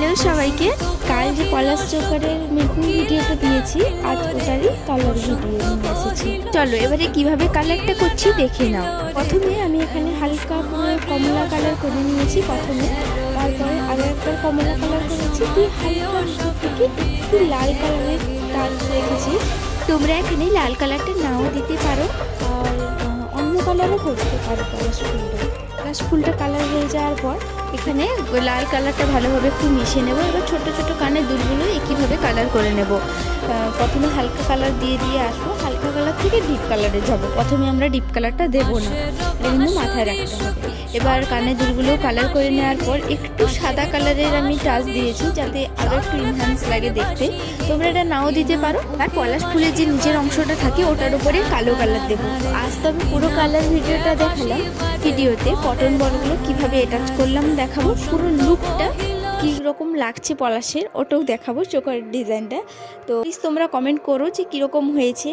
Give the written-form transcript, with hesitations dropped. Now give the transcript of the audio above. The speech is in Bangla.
হ্যালো সবাইকে। কাল যে পলাশ চোকারের মেকিং ভিডিওটা দিয়েছি, আজ ওটারই কালার ভিডিও নিয়ে এসেছি। চলো এবারে কিভাবে কালারটা করছি দেখে নাও। প্রথমে আমি এখানে হালকা করে কমলা কালার করে নিয়েছি প্রথমে, তারপরে আরও একবার কমলা কালার করেছি, দিয়ে হালকা নিচের থেকে একটু লাল কালারের টাচ রেখেছি। তোমরা এখানে লাল কালারটা নাও দিতে পারো, আর অন্য কালারও করতে পারো। পলাশ ফুলটা কালার হয়ে যাওয়ার পর এখানে লাল কালারটা ভালোভাবে একটু মিশিয়ে নেব। এবার ছোট ছোট কানের দুলগুলো একইভাবে কালার করে নেব। প্রথমে হালকা কালার দিয়ে আসবো, হালকা কালার থেকে ডিপ কালারে যাব। প্রথমে আমরা ডিপ কালারটা দেবো না, এটা কিন্তু মাথায় রাখতে হবে। এবার কানের দুলগুলো কালার করে নেওয়ার পর একটু সাদা কালারের আমি টাচ দিয়েছি, যাতে আরও একটু ইনহ্যান্স লাগে দেখতে। তোমরা এটা নাও দিতে পারো। আর পলাশ ফুলের যে নিচের অংশটা থাকে ওটার উপরে কালো কালার দেবো। আজ তো আমি পুরো কালার ভিডিওটা দেখালাম। ভিডিওতে কটন বলগুলো কিভাবে অ্যাটাচ করলাম দেখাবো, পুরো লুকটা কী রকম লাগছে পলাশের ওটাও দেখাবো, চোখের ডিজাইনটা। তো প্লিজ তোমরা কমেন্ট করো যে কীরকম হয়েছে।